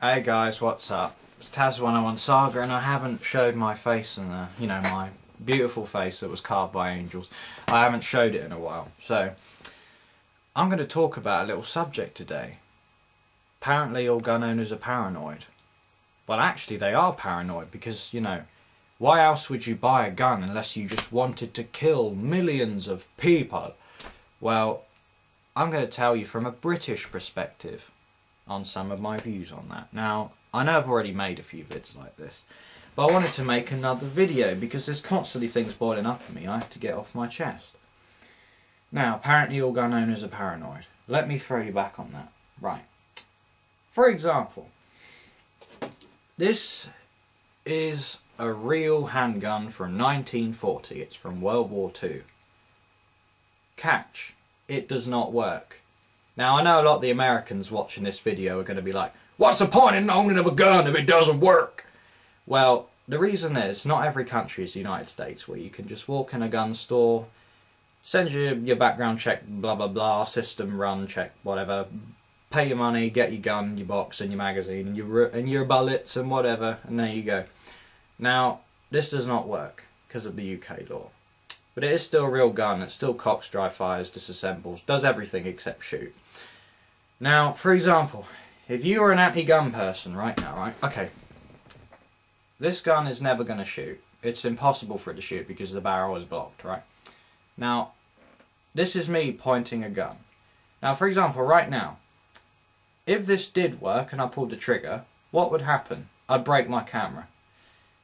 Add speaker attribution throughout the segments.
Speaker 1: Hey guys, what's up? It's Taz101 Saga, and I haven't showed my face in there. You know, my beautiful face that was carved by angels. I haven't showed it in a while. So, I'm going to talk about a little subject today. Apparently all gun owners are paranoid. Well, actually they are paranoid because, you know, why else would you buy a gun unless you just wanted to kill millions of people? Well, I'm going to tell you from a British perspective on some of my views on that. Now, I know I've already made a few vids like this, but I wanted to make another video because there's constantly things boiling up in me I have to get off my chest. Now, apparently all gun owners are paranoid. Let me throw you back on that. Right. For example, this is a real handgun from 1940. It's from World War II. Catch. It does not work. Now, I know a lot of the Americans watching this video are going to be like, what's the point in owning of a gun if it doesn't work? Well, the reason is, not every country is the United States, where you can just walk in a gun store, send your background check, blah blah blah, system run check, whatever, pay your money, get your gun, your box and your magazine and your bullets and whatever, and there you go. Now, this does not work because of the UK law. But it is still a real gun. It still cocks, dry fires, disassembles, does everything except shoot. Now, for example, if you are an anti-gun person right now, right? Okay. This gun is never going to shoot. It's impossible for it to shoot because the barrel is blocked, right? Now, this is me pointing a gun. Now, for example, right now, if this did work and I pulled the trigger, what would happen? I'd break my camera.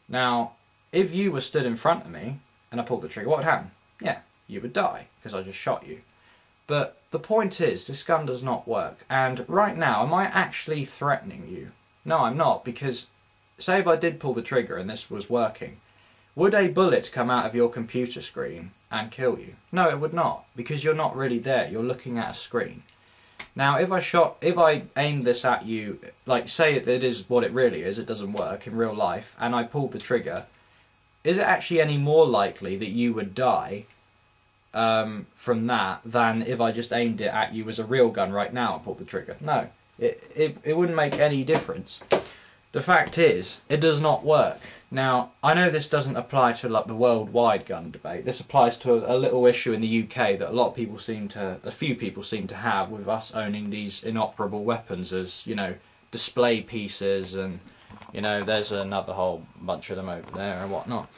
Speaker 1: Now, if you were stood in front of me and I pulled the trigger, what would happen? Yeah, you would die, because I just shot you. But the point is, this gun does not work. And right now, am I actually threatening you? No, I'm not, because say if I did pull the trigger and this was working, would a bullet come out of your computer screen and kill you? No, it would not, because you're not really there. You're looking at a screen. Now, if I aimed this at you, like say it is what it really is, it doesn't work in real life, and I pulled the trigger, is it actually any more likely that you would die from that than if I just aimed it at you as a real gun right now and pulled the trigger? No, it wouldn't make any difference. The fact is, it does not work. Now, I know this doesn't apply to like the worldwide gun debate. This applies to a little issue in the UK that a few people seem to have with us owning these inoperable weapons as, you know, display pieces, and you know, there's another whole bunch of them over there and whatnot.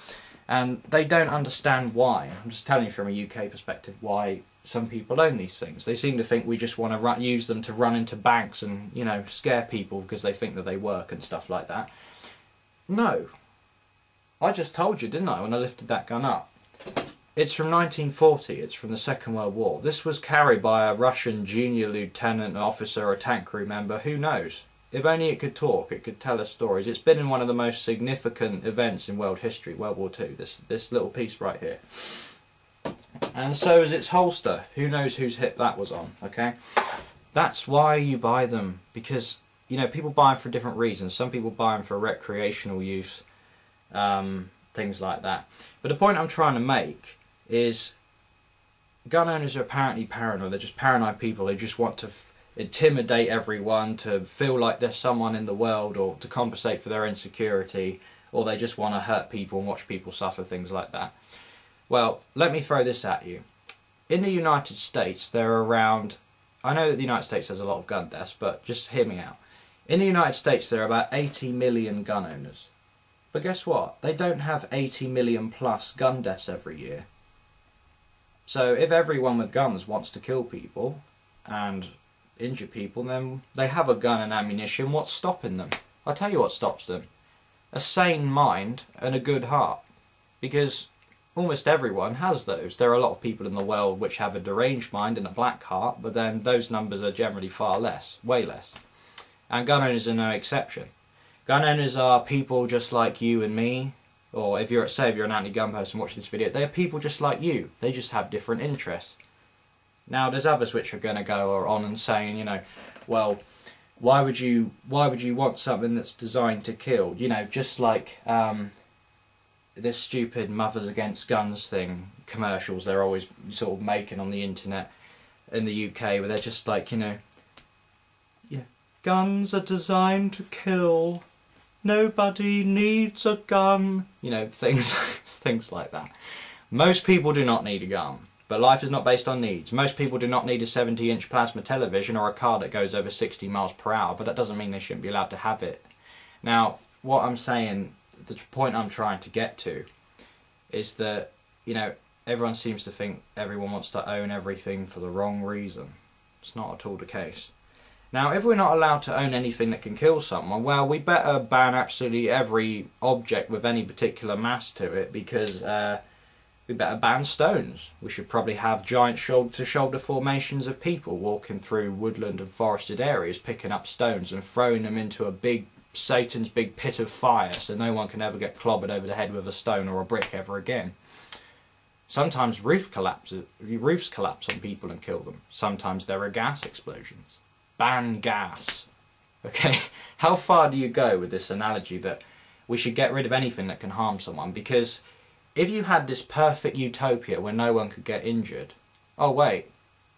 Speaker 1: And they don't understand why. I'm just telling you from a UK perspective why some people own these things. They seem to think we just want to use them to run into banks and, you know, scare people because they think that they work and stuff like that. No. I just told you, didn't I, when I lifted that gun up? It's from 1940. It's from the Second World War. This was carried by a Russian junior lieutenant, officer, or tank crew member. Who knows? If only it could talk, it could tell us stories. It's been in one of the most significant events in world history, World War II, this little piece right here. And so is its holster. Who knows whose hip that was on, okay? That's why you buy them, because, you know, people buy them for different reasons. Some people buy them for recreational use, things like that. But the point I'm trying to make is gun owners are apparently paranoid. They're just paranoid people who just want to intimidate everyone, to feel like there's someone in the world, or to compensate for their insecurity, or they just want to hurt people and watch people suffer, things like that. Well, let me throw this at you. In the United States, there are around, I know that the United States has a lot of gun deaths, but just hear me out. In the United States, there are about 80 million gun owners. But guess what? They don't have 80 million plus gun deaths every year. So if everyone with guns wants to kill people and injure people, then they have a gun and ammunition. What's stopping them? I'll tell you what stops them. A sane mind and a good heart. Because almost everyone has those. There are a lot of people in the world which have a deranged mind and a black heart, but then those numbers are generally far less, way less. And gun owners are no exception. Gun owners are people just like you and me, or if you're, say if you're an anti-gun person watching this video, they're people just like you. They just have different interests. Now, there's others which are going to go on and saying, you know, well, why would you want something that's designed to kill? You know, just like this stupid Mothers Against Guns thing, commercials they're always sort of making on the internet in the UK, where they're just like, you know, Guns are designed to kill. Nobody needs a gun. You know, things like that. Most people do not need a gun. But life is not based on needs. Most people do not need a 70-inch plasma television or a car that goes over 60 miles per hour, but that doesn't mean they shouldn't be allowed to have it. Now, what I'm saying, the point I'm trying to get to, is that, you know, everyone seems to think everyone wants to own everything for the wrong reason. It's not at all the case. Now, if we're not allowed to own anything that can kill someone, well, we better ban absolutely every object with any particular mass to it, because we better ban stones. We should probably have giant shoulder-to-shoulder formations of people walking through woodland and forested areas, picking up stones and throwing them into a big Satan's big pit of fire, so no one can ever get clobbered over the head with a stone or a brick ever again. Sometimes roofs collapse on people and kill them. Sometimes there are gas explosions. Ban gas. Okay, how far do you go with this analogy that we should get rid of anything that can harm someone? Because if you had this perfect utopia where no one could get injured, oh wait,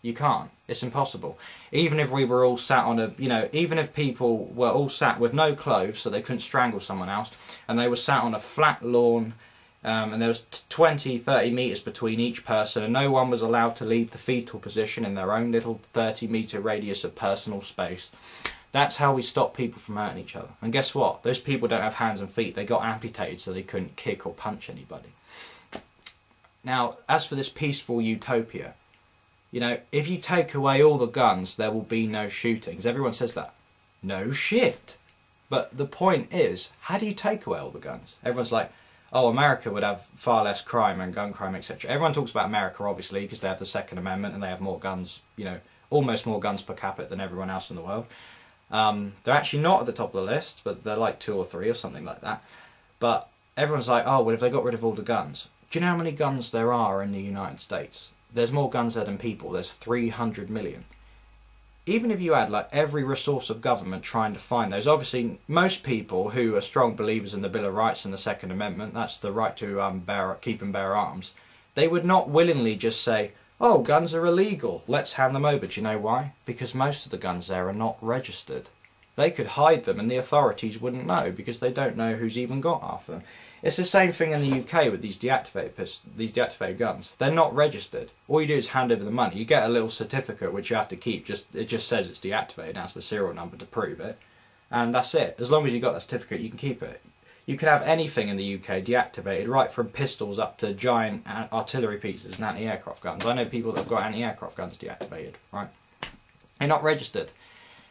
Speaker 1: you can't. It's impossible. Even if we were all sat on a, you know, even if people were all sat with no clothes so they couldn't strangle someone else, and they were sat on a flat lawn, and there was 20, 30 metres between each person, and no one was allowed to leave the fetal position in their own little 30-metre radius of personal space. That's how we stop people from hurting each other. And guess what? Those people don't have hands and feet. They got amputated so they couldn't kick or punch anybody. Now, as for this peaceful utopia, you know, if you take away all the guns, there will be no shootings. Everyone says that. No shit. But the point is, how do you take away all the guns? Everyone's like, oh, America would have far less crime and gun crime, etc. Everyone talks about America, obviously, because they have the Second Amendment and they have more guns, you know, almost more guns per capita than everyone else in the world. They're actually not at the top of the list, but they're like 2 or 3 or something like that. But everyone's like, oh, well, if they got rid of all the guns. Do you know how many guns there are in the United States? There's more guns there than people. There's 300 million. Even if you had like every resource of government trying to find those, obviously most people who are strong believers in the Bill of Rights and the Second Amendment, that's the right to keep and bear arms, they would not willingly just say, oh, guns are illegal, let's hand them over. Do you know why? Because most of the guns there are not registered. They could hide them and the authorities wouldn't know because they don't know who's even got half of them. It's the same thing in the UK with these deactivated guns. They're not registered. All you do is hand over the money. You get a little certificate which you have to keep. It just says it's deactivated. That's the serial number to prove it. And that's it. As long as you've got that certificate, you can keep it. You can have anything in the UK deactivated, right from pistols up to giant artillery pieces and anti-aircraft guns. I know people that have got anti-aircraft guns deactivated, right? They're not registered.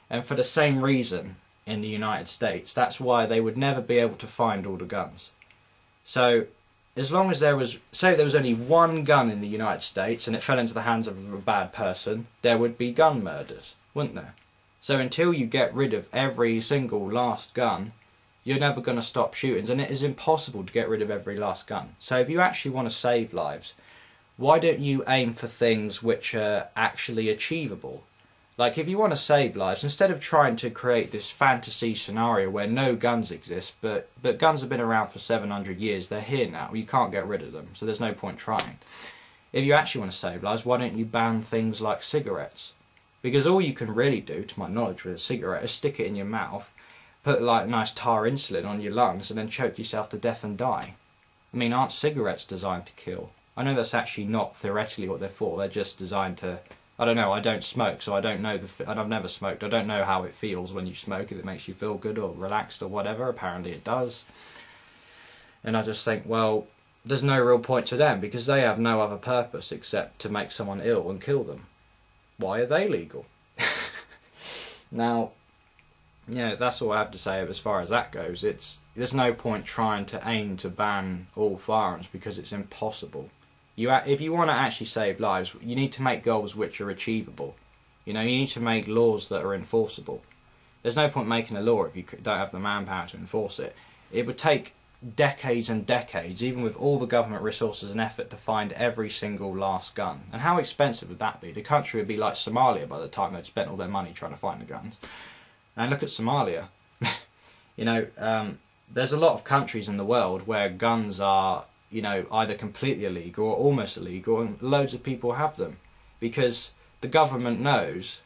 Speaker 1: And for the same reason in the United States, that's why they would never be able to find all the guns. So, as long as there was, say there was only one gun in the United States and it fell into the hands of a bad person, there would be gun murders, wouldn't there? So until you get rid of every single last gun, you're never going to stop shootings, and it is impossible to get rid of every last gun. So if you actually want to save lives, why don't you aim for things which are actually achievable? Like, if you want to save lives, instead of trying to create this fantasy scenario where no guns exist, but guns have been around for 700 years, they're here now, you can't get rid of them, so there's no point trying. If you actually want to save lives, why don't you ban things like cigarettes? Because all you can really do, to my knowledge, with a cigarette is stick it in your mouth, put like nice tar insulin on your lungs, and then choke yourself to death and die. I mean, aren't cigarettes designed to kill? I know that's actually not theoretically what they're for, they're just designed to... I don't know, I don't smoke, so I don't know, and I've never smoked, I don't know how it feels when you smoke, if it makes you feel good or relaxed or whatever, apparently it does. And I just think, well, there's no real point to them, because they have no other purpose except to make someone ill and kill them. Why are they legal? Now, yeah, that's all I have to say as far as that goes. There's no point trying to aim to ban all firearms, because it's impossible. If you want to actually save lives, you need to make goals which are achievable. You know, you need to make laws that are enforceable. There's no point making a law if you don't have the manpower to enforce it. It would take decades and decades, even with all the government resources and effort, to find every single last gun. And how expensive would that be? The country would be like Somalia by the time they'd spent all their money trying to find the guns. And look at Somalia. You know, there's a lot of countries in the world where guns are, you know, either completely illegal or almost illegal, and loads of people have them because the government knows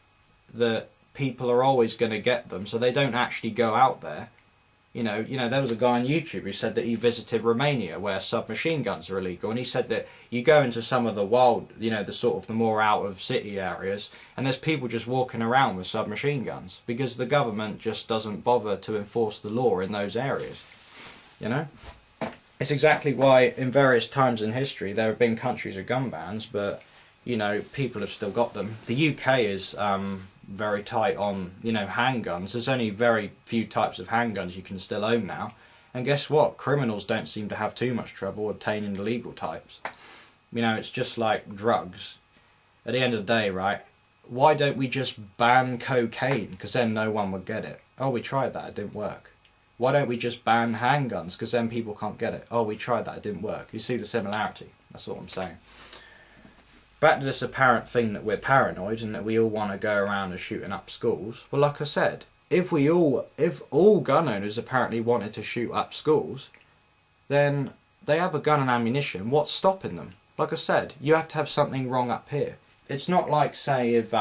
Speaker 1: that people are always going to get them, so they don't actually go out there. You know, there was a guy on YouTube who said that he visited Romania where submachine guns are illegal, and he said that you go into some of the wild, you know, the sort of the more out of city areas, and there's people just walking around with submachine guns because the government just doesn't bother to enforce the law in those areas. You know, it's exactly why in various times in history there have been countries with gun bans, but you know, people have still got them. The UK is very tight on, you know, handguns. There's only very few types of handguns you can still own now, and guess what, criminals don't seem to have too much trouble obtaining the legal types. You know, it's just like drugs. At the end of the day, right, why don't we just ban cocaine, because then no one would get it? Oh, we tried that, it didn't work. Why don't we just ban handguns, because then people can't get it? Oh, we tried that, it didn't work. You see the similarity? That's what I'm saying. Back to this apparent thing that we're paranoid and that we all want to go around and shooting up schools. Well, like I said, if all gun owners apparently wanted to shoot up schools, then they have a gun and ammunition. What's stopping them? Like I said, you have to have something wrong up here. It's not like, say if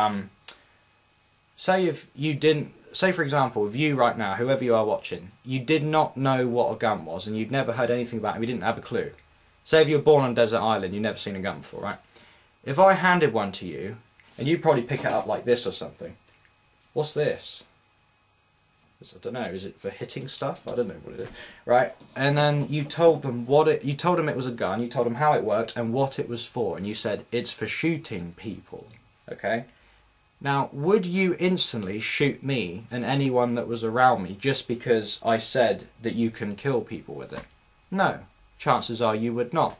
Speaker 1: you didn't, say for example, if you right now, whoever you are watching, you did not know what a gun was and you'd never heard anything about it, you didn't have a clue. Say if you were born on a desert island, you've never seen a gun before, right? If I handed one to you, and you probably pick it up like this or something, what's this? I don't know, is it for hitting stuff? I don't know what it is. Right? And then you told them you told them it was a gun, you told them how it worked and what it was for, and you said, it's for shooting people. Okay? Now, would you instantly shoot me and anyone that was around me just because I said that you can kill people with it? No. Chances are you would not.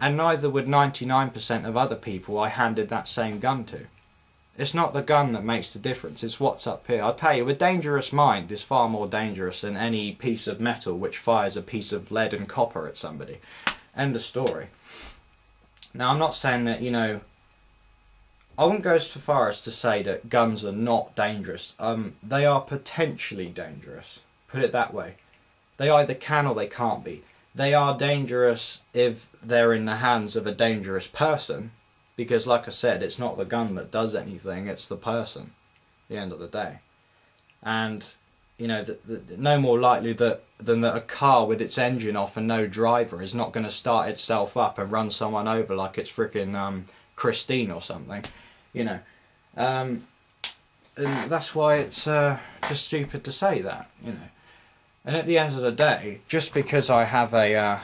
Speaker 1: And neither would 99% of other people I handed that same gun to. It's not the gun that makes the difference, it's what's up here. I'll tell you, a dangerous mind is far more dangerous than any piece of metal which fires a piece of lead and copper at somebody. End of story. Now, I'm not saying that, you know, I wouldn't go so far as to say that guns are not dangerous. They are potentially dangerous. Put it that way. They either can or they can't be. They are dangerous if they're in the hands of a dangerous person, because like I said, it's not the gun that does anything, it's the person at the end of the day. And, you know, no more likely than that a car with its engine off and no driver is not going to start itself up and run someone over like it's frickin' Christine or something, you know. And that's why it's just stupid to say that, you know. And at the end of the day, just because I have a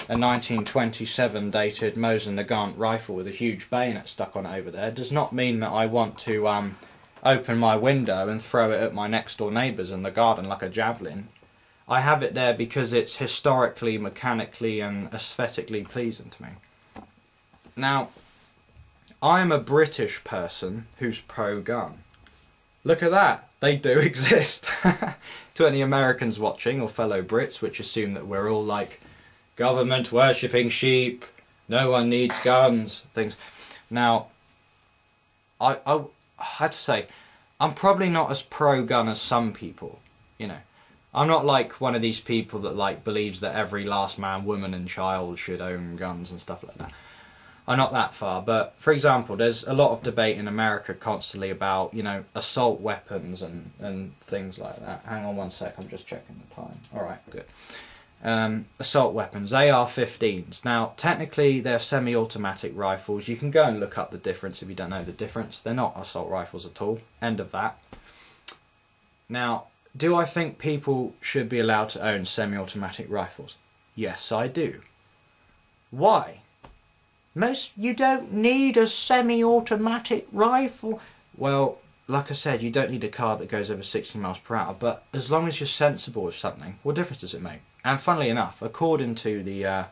Speaker 1: 1927 dated Mosin Nagant rifle with a huge bayonet stuck on it over there, does not mean that I want to open my window and throw it at my next door neighbours in the garden like a javelin. I have it there because it's historically, mechanically and aesthetically pleasing to me. Now, I am a British person who's pro-gun. Look at that. They do exist. To any Americans watching, or fellow Brits, which assume that we're all like government worshipping sheep, no one needs guns, things. Now, I had to say, I'm probably not as pro-gun as some people, you know. I'm not like one of these people that like believes that every last man, woman and child should own guns and stuff like that. I'm not that far, but for example, there's a lot of debate in America constantly about, you know, assault weapons and things like that. Hang on one sec, I'm just checking the time. Alright, good. Assault weapons, AR-15s. Now, technically they're semi-automatic rifles. You can go and look up the difference if you don't know the difference. They're not assault rifles at all. End of that. Now, do I think people should be allowed to own semi-automatic rifles? Yes, I do. Why? You don't need a semi-automatic rifle. Well, like I said, you don't need a car that goes over 60 miles per hour, but as long as you're sensible with something, what difference does it make? And funnily enough, according to the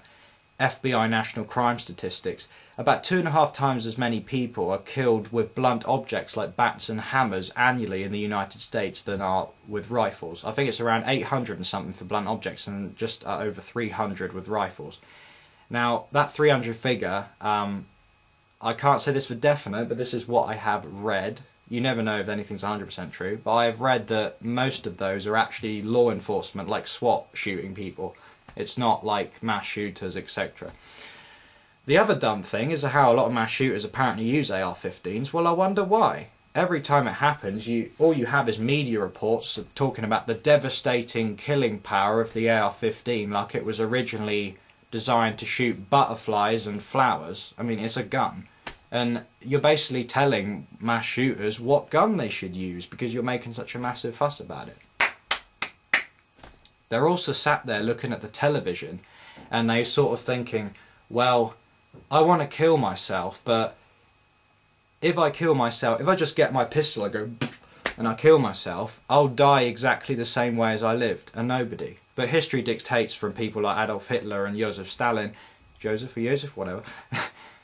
Speaker 1: FBI national crime statistics, about 2.5 times as many people are killed with blunt objects like bats and hammers annually in the United States than are with rifles. I think it's around 800 and something for blunt objects and just over 300 with rifles. Now, that 300 figure, I can't say this for definite, but this is what I have read. You never know if anything's 100% true, but I have read that most of those are actually law enforcement, like SWAT shooting people. It's not like mass shooters, etc. The other dumb thing is how a lot of mass shooters apparently use AR-15s. Well, I wonder why. every time it happens, all you have is media reports talking about the devastating killing power of the AR-15, like it was originally designed to shoot butterflies and flowers. I mean, it's a gun. And you're basically telling mass shooters what gun they should use because you're making such a massive fuss about it. They're also sat there looking at the television and they're sort of thinking, well, I want to kill myself, but if I kill myself, if I just get my pistol, I go and I kill myself, I'll die exactly the same way as I lived, and nobody. But history dictates from people like Adolf Hitler and Joseph Stalin, Joseph, whatever,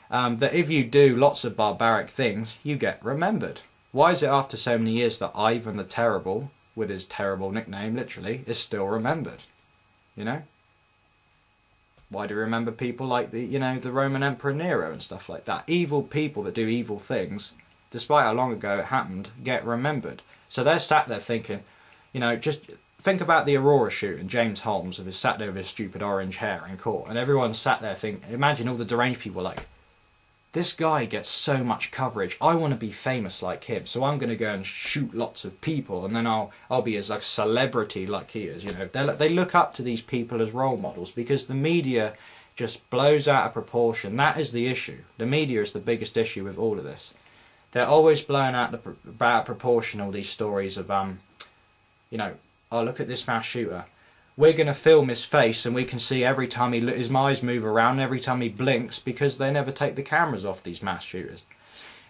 Speaker 1: that if you do lots of barbaric things, you get remembered. Why is it after so many years that Ivan the Terrible, with his terrible nickname, literally, is still remembered? You know? Why do we remember people like the Roman Emperor Nero and stuff like that? Evil people that do evil things, despite how long ago it happened, get remembered. So they're sat there thinking, just think about the Aurora shooting, James Holmes, who was sat there with his stupid orange hair in court, and everyone's sat there thinking, imagine all the deranged people like, this guy gets so much coverage, I want to be famous like him, so I'm going to go and shoot lots of people, and then I'll be as like a celebrity like he is. They look up to these people as role models because the media just blows out of proportion. That is the issue. The media is the biggest issue with all of this. They're always blowing out of proportion all these stories of oh, look at this mass shooter. We're going to film his face and we can see every time his eyes move around, every time he blinks, because they never take the cameras off these mass shooters.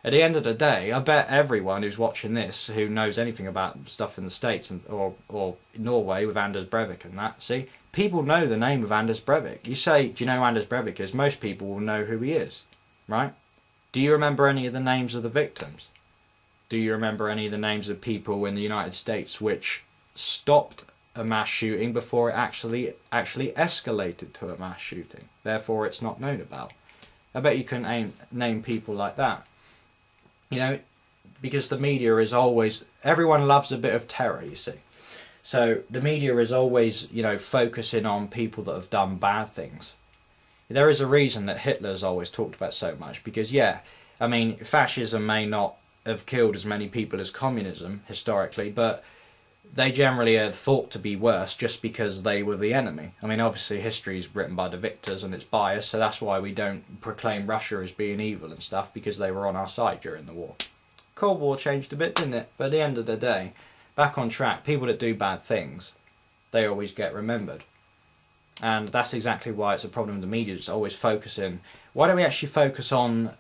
Speaker 1: At the end of the day, I bet everyone who's watching this, who knows anything about stuff in the States or Norway with Anders Breivik and that, see, people know the name of Anders Breivik. You say, do you know who Anders Breivik is? Most people will know who he is, right? Do you remember any of the names of the victims? Do you remember any of the names of people in the United States which stopped a mass shooting before it actually escalated to a mass shooting? Therefore it's not known about. I bet you can name people like that. Because the media is always, everyone loves a bit of terror, you see. So the media is always, focusing on people that have done bad things. There is a reason that Hitler's always talked about so much, because yeah, I mean, fascism may not have killed as many people as communism historically, but they generally are thought to be worse just because they were the enemy. I mean, obviously history is written by the victors and it's biased, so that's why we don't proclaim Russia as being evil and stuff, because they were on our side during the war. Cold War changed a bit, didn't it? But at the end of the day, back on track, people that do bad things, they always get remembered. And that's exactly why it's a problem with the media. It's always focusing. Why don't we actually focus on,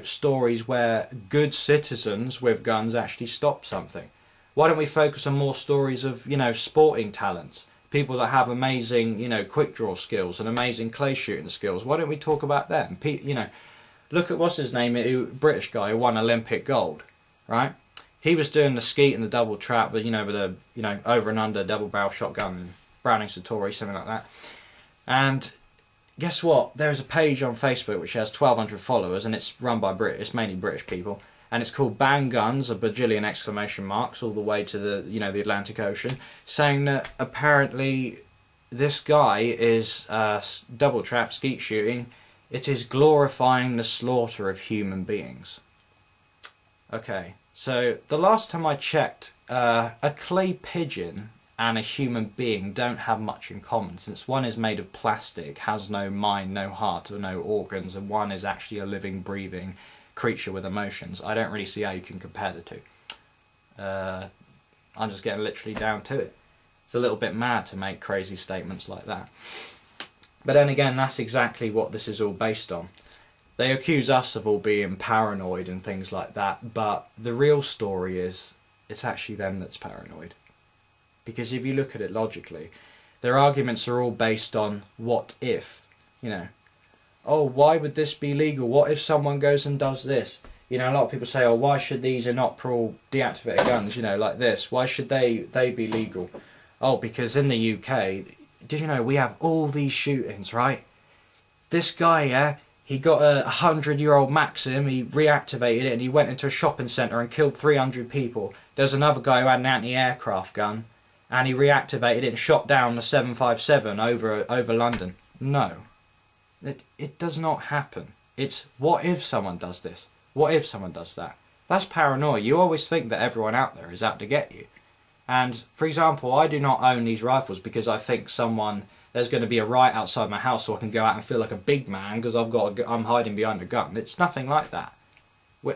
Speaker 1: stories where good citizens with guns actually stop something? Why don't we focus on more stories of, sporting talents? People that have amazing, quick draw skills and amazing clay shooting skills. Why don't we talk about them? Look at what's his name, British guy who won Olympic gold, right? He was doing the skeet and the double trap, with a over and under double barrel shotgun and Browning Satori, something like that. And guess what? There's a page on Facebook which has 1,200 followers, and it's run by it's mainly British people. And it's called Bang Guns, a bajillion exclamation marks, all the way to the Atlantic Ocean, saying that apparently this guy is double trap skeet shooting. It is glorifying the slaughter of human beings. Okay, so the last time I checked, a clay pigeon and a human being don't have much in common, since one is made of plastic, has no mind, no heart, or no organs, and one is actually a living, breathing creature with emotions. I don't really see how you can compare the two. I'm just getting literally down to it. It's a little bit mad to make crazy statements like that. But then again, that's exactly what this is all based on. They accuse us of all being paranoid and things like that, but the real story is, it's actually them that's paranoid. Because if you look at it logically, their arguments are all based on what if, oh, why would this be legal? What if someone goes and does this? A lot of people say, oh, why should these inoperable deactivated guns, like this? Why should they be legal? Oh, because in the UK, did you know we have all these shootings, right? This guy, yeah, he got a 100-year-old Maxim, he reactivated it, and he went into a shopping centre and killed 300 people. There's another guy who had an anti-aircraft gun, and he reactivated it and shot down a 757 over London. No. It does not happen. It's, what if someone does this? What if someone does that? That's paranoia. You always think that everyone out there is out to get you. And, for example, I do not own these rifles because I think there's going to be a riot outside my house so I can go out and feel like a big man because I'm hiding behind a gun. It's nothing like that.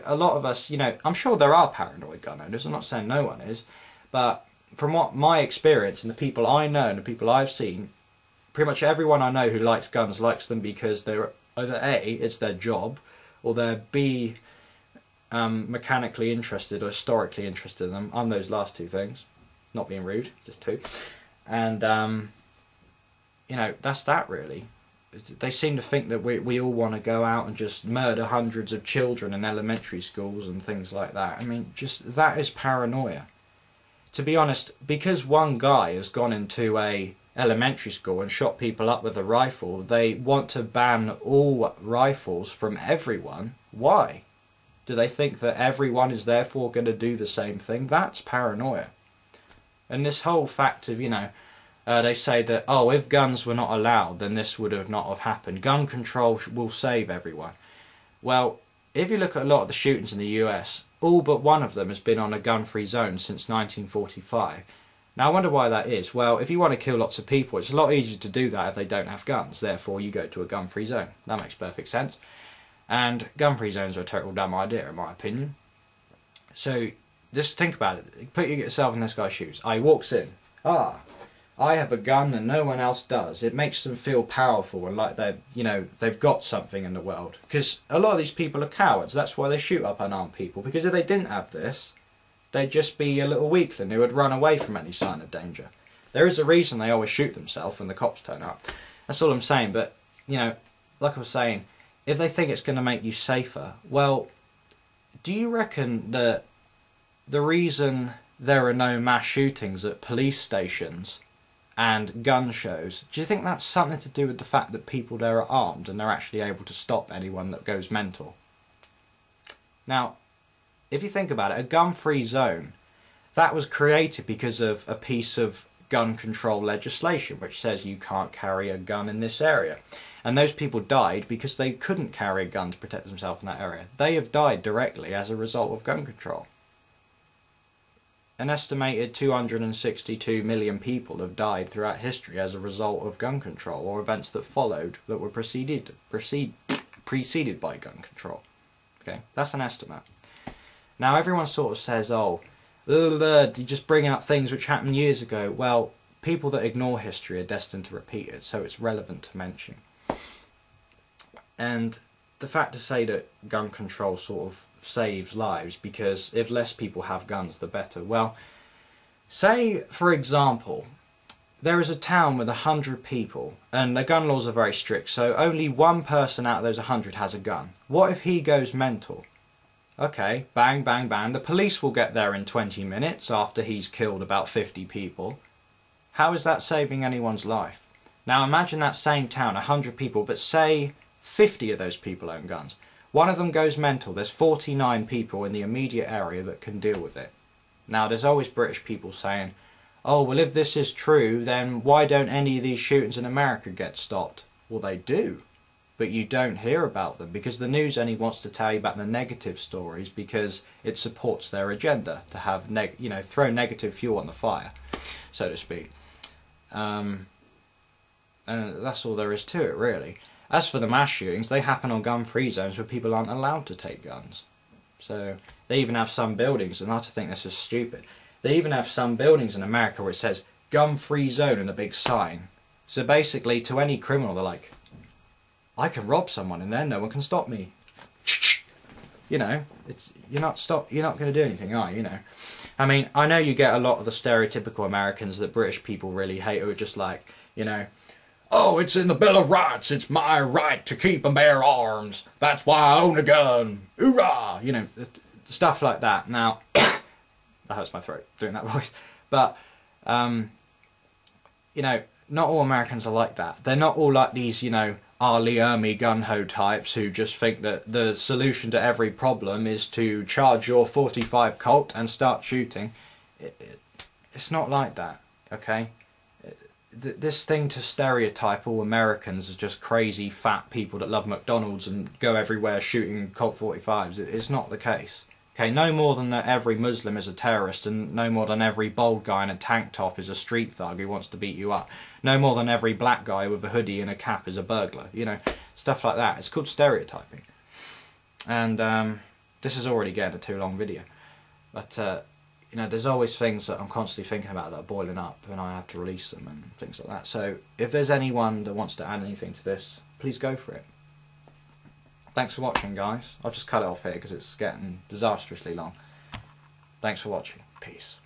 Speaker 1: A lot of us, you know, I'm sure there are paranoid gun owners, I'm not saying no one is, but from what my experience and the people I know and the people I've seen, pretty much everyone I know who likes guns likes them because they're either A, it's their job, or they're B, mechanically interested or historically interested in them. I'm those last two things. Not being rude, just two. And, you know, that's that really. They seem to think that we all want to go out and just murder hundreds of children in elementary schools and things like that. I mean, just that is paranoia. To be honest, because one guy has gone into a elementary school and shot people up with a rifle, they want to ban all rifles from everyone. Why? Do they think that everyone is therefore going to do the same thing? That's paranoia. And this whole fact of, you know, they say that, oh, if guns were not allowed, then this would not have happened. Gun control will save everyone. Well, if you look at a lot of the shootings in the US, all but one of them has been on a gun-free zone since 1945. Now, I wonder why that is. Well, if you want to kill lots of people, it's a lot easier to do that if they don't have guns. Therefore, you go to a gun-free zone. That makes perfect sense. And gun-free zones are a total dumb idea, in my opinion. So, just think about it. Put yourself in this guy's shoes. He walks in. I have a gun and no one else does. It makes them feel powerful and like they've got something in the world. Because a lot of these people are cowards. That's why they shoot up unarmed people. Because if they didn't have this, they'd just be a little weakling who would run away from any sign of danger. There is a reason they always shoot themselves when the cops turn up. That's all I'm saying. But, you know, like I was saying, if they think it's going to make you safer, well, do you reckon that the reason there are no mass shootings at police stations and gun shows, do you think that's something to do with the fact that people there are armed and they're actually able to stop anyone that goes mental? Now, if you think about it, a gun-free zone, that was created because of a piece of gun control legislation which says you can't carry a gun in this area. And those people died because they couldn't carry a gun to protect themselves in that area. They have died directly as a result of gun control. An estimated 262 million people have died throughout history as a result of gun control or events that followed that were preceded by gun control. Okay, that's an estimate. Now everyone sort of says, oh, you're just bringing up things which happened years ago. Well, people that ignore history are destined to repeat it, so it's relevant to mention. And the fact to say that gun control sort of saves lives, because if less people have guns, the better. Well, say, for example, there is a town with 100 people, and the gun laws are very strict, so only one person out of those 100 has a gun. What if he goes mental? Okay, bang, bang, bang. The police will get there in 20 minutes after he's killed about 50 people. How is that saving anyone's life? Now imagine that same town, 100 people, but say 50 of those people own guns. One of them goes mental. There's 49 people in the immediate area that can deal with it. Now there's always British people saying, oh, well, if this is true, then why don't any of these shootings in America get stopped? Well, they do. But you don't hear about them because the news only wants to tell you about the negative stories because it supports their agenda to have, throw negative fuel on the fire, so to speak. And that's all there is to it, really. As for the mass shootings, they happen on gun-free zones where people aren't allowed to take guns. So they even have some buildings, and I think this is stupid, they even have some buildings in America where it says gun-free zone and a big sign. So basically, to any criminal, they're like, I can rob someone and then no one can stop me. You know, you're not going to do anything, are you? You know, I mean, I know you get a lot of the stereotypical Americans that British people really hate, who are just like, you know, oh, it's in the Bill of Rights, it's my right to keep and bear arms, that's why I own a gun, hoorah! You know, stuff like that. Now, that hurts my throat doing that voice, but, you know, not all Americans are like that. They're not all like these, you know, Arlie Ermy gun-ho types who just think that the solution to every problem is to charge your 45 Colt and start shooting. It's not like that, okay? This thing to stereotype all Americans as just crazy fat people that love McDonald's and go everywhere shooting Colt 45s, it's not the case. Okay, no more than that every Muslim is a terrorist, and no more than every bald guy in a tank top is a street thug who wants to beat you up. No more than every black guy with a hoodie and a cap is a burglar. You know, stuff like that. It's called stereotyping. And this is already getting a too long video. But, you know, there's always things that I'm constantly thinking about that are boiling up, and I have to release them and things like that. So if there's anyone that wants to add anything to this, please go for it. Thanks for watching, guys. I'll just cut it off here because it's getting disastrously long. Thanks for watching. Peace.